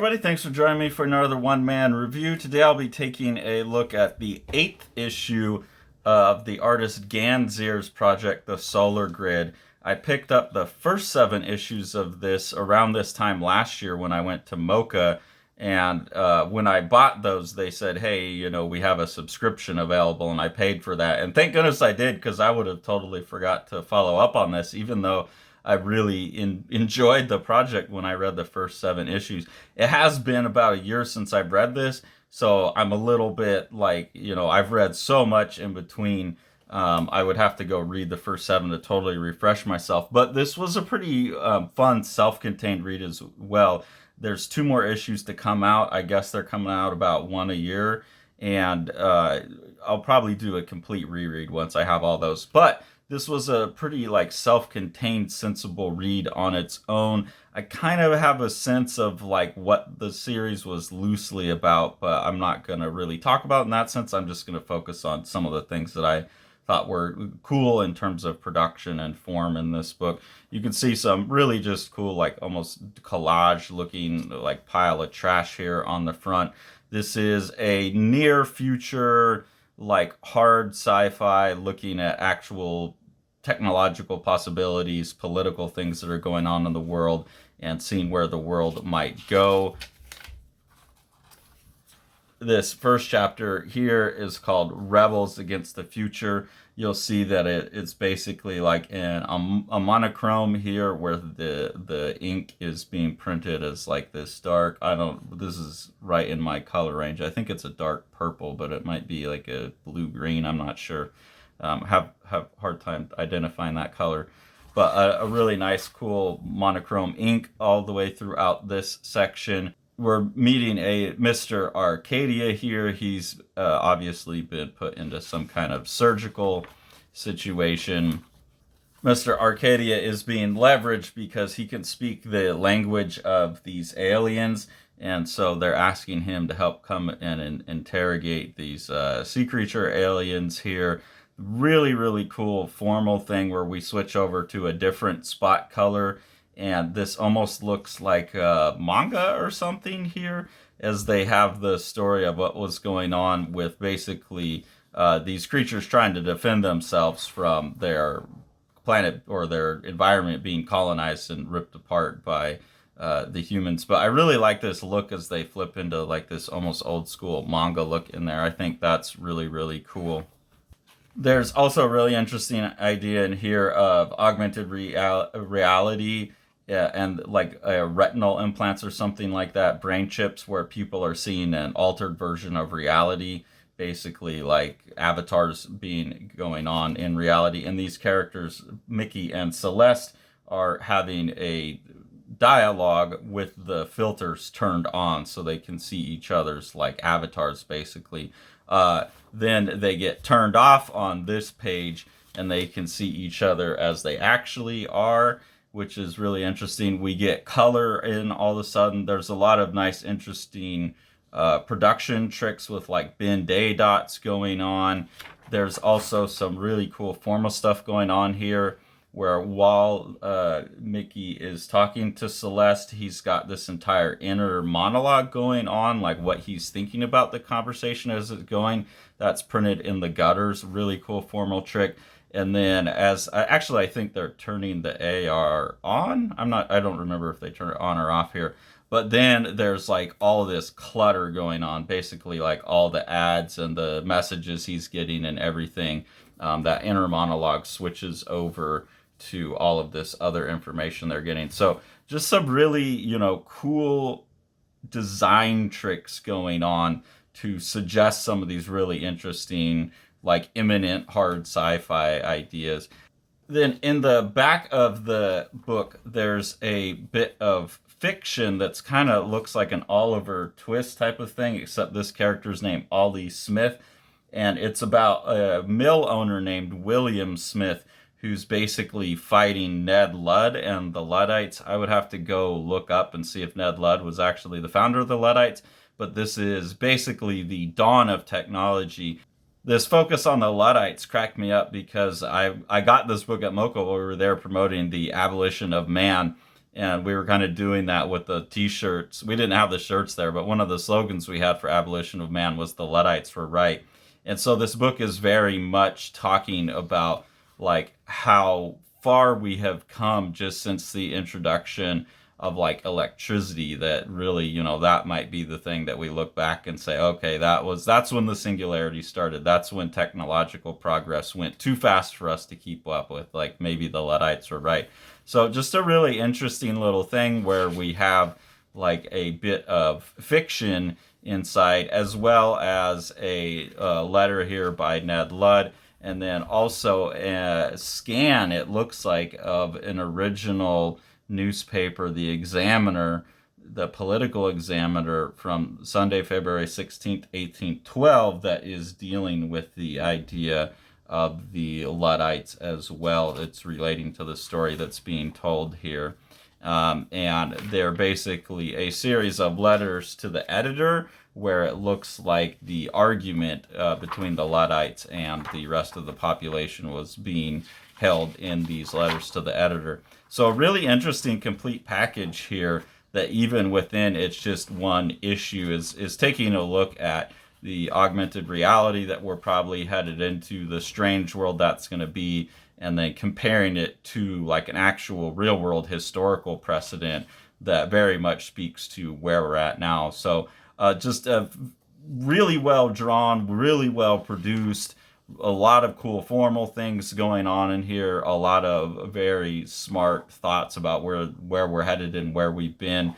everybody. Thanks for joining me for another one-man review. Today I'll be taking a look at the 8th issue of the artist Ganzeer's project, The Solar Grid. I picked up the first 7 issues of this around this time last year when I went to Mocha, and when I bought those, they said, hey, you know, we have a subscription available, and I paid for that. And thank goodness I did, because I would have totally forgot to follow up on this, even though I really enjoyed the project when I read the first 7 issues. It has been about a year since I've read this, so I'm a little bit like, you know, I've read so much in between. I would have to go read the first 7 to totally refresh myself. But this was a pretty fun, self-contained read as well. There's 2 more issues to come out. I guess they're coming out about 1 a year. And I'll probably do a complete reread once I have all those. But this was a pretty like self-contained, sensible read on its own. I kind of have a sense of like what the series was loosely about, but I'm not going to really talk about in that sense. I'm just going to focus on some of the things that I thought were cool in terms of production and form in this book. You can see some really just cool, like almost collage looking like pile of trash here on the front. This is a near future, like hard sci-fi looking at actual technological possibilities, political things that are going on in the world, and seeing where the world might go. This first chapter here is called Rebels Against the Future. You'll see that it's basically like in a monochrome here where the ink is being printed as like this dark, this is right in my color range. I think it's a dark purple, but it might be like a blue-green, I'm not sure. Have hard time identifying that color. But a really nice, cool monochrome ink all the way throughout this section. We're meeting a Mr. Arcadia here. He's obviously been put into some kind of surgical situation. Mr. Arcadia is being leveraged because he can speak the language of these aliens, and so they're asking him to help come in and interrogate these sea creature aliens here. Really, really cool formal thing where we switch over to a different spot color, and this almost looks like a manga or something here, as they have the story of what was going on with basically these creatures trying to defend themselves from their planet or their environment being colonized and ripped apart by the humans. But I really like this look as they flip into like this almost old school manga look in there. I think that's really, really cool. There's also a really interesting idea in here of augmented reality and like retinal implants or something like that, brain chips where people are seeing an altered version of reality, basically like avatars going on in reality. And these characters, Mickey and Celeste, are having a dialogue with the filters turned on so they can see each other's like avatars basically. Then they get turned off on this page and they can see each other as they actually are, which is really interesting. We get color in all of a sudden. There's a lot of nice, interesting production tricks with like Ben-Day dots going on. There's also some really cool formal stuff going on here where while Mickey is talking to Celeste, he's got this entire inner monologue going on, like what he's thinking about the conversation as it's going. That's printed in the gutters. Really cool formal trick. And then I think they're turning the AR on. I don't remember if they turn it on or off here. But then there's like all this clutter going on, basically like all the ads and the messages he's getting and everything. That inner monologue switches over to all of this other information they're getting. So just some really, you know, cool design tricks going on to suggest some of these really interesting, like imminent hard sci-fi ideas. Then in the back of the book, there's a bit of fiction that's kind of looks like an Oliver Twist type of thing, except this character's named Ollie Smith. And it's about a mill owner named William Smith who's basically fighting Ned Ludd and the Luddites. I would have to go look up and see if Ned Ludd was actually the founder of the Luddites, but this is basically the dawn of technology. This focus on the Luddites cracked me up because I got this book at Mocha while we were there promoting the abolition of man, And we were kind of doing that with the t-shirts. We didn't have the shirts there, but one of the slogans we had for Abolition of Man was "The Luddites were right." And so this book is very much talking about like how far we have come just since the introduction of like electricity. That really, that might be the thing that we look back and say, okay, that's when the singularity started. That's when technological progress went too fast for us to keep up with. Like maybe the Luddites were right. So just a really interesting little thing where we have like a bit of fiction inside, as well as a letter here by Ned Ludd, and then also a scan, it looks like, of an original newspaper, the Examiner, the Political Examiner, from Sunday, February 16th, 1812, that is dealing with the idea of the Luddites as well. It's relating to the story that's being told here. And they're basically a series of letters to the editor where it looks like the argument between the Luddites and the rest of the population was being held in these letters to the editor. So a really interesting complete package here that even within it's just one issue is taking a look at the augmented reality that we're probably headed into, the strange world that's going to be, and then comparing it to like an actual real world historical precedent that very much speaks to where we're at now. So just a really well drawn, really well produced, a lot of cool formal things going on in here, a lot of very smart thoughts about where we're headed and where we've been.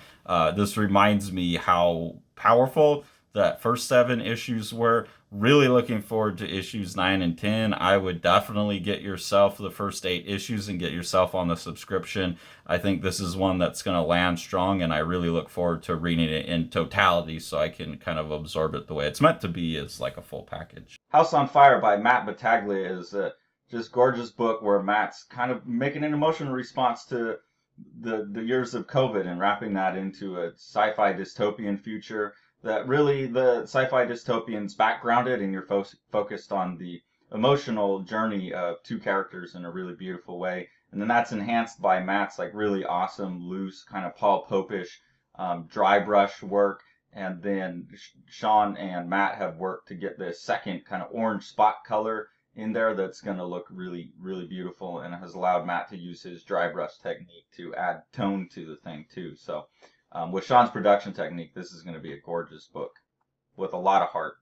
This reminds me how powerful that first 7 issues were. Really looking forward to issues 9 and 10. I would definitely get yourself the first 8 issues and get yourself on the subscription. I think this is one that's going to land strong, and I really look forward to reading it in totality so I can kind of absorb it the way it's meant to be, as like a full package. House on Fire by Matt Battaglia is a just gorgeous book where Matt's kind of making an emotional response to the years of COVID and wrapping that into a sci-fi dystopian future that really the sci-fi dystopian's backgrounded, and you're focused on the emotional journey of 2 characters in a really beautiful way. And then that's enhanced by Matt's like really awesome, loose, kind of Paul Popish dry brush work. And then Sean and Matt have worked to get this second kind of orange spot color in there that's going to look really, really beautiful, and has allowed Matt to use his dry brush technique to add tone to the thing too. So with Sean's production technique, this is going to be a gorgeous book with a lot of heart.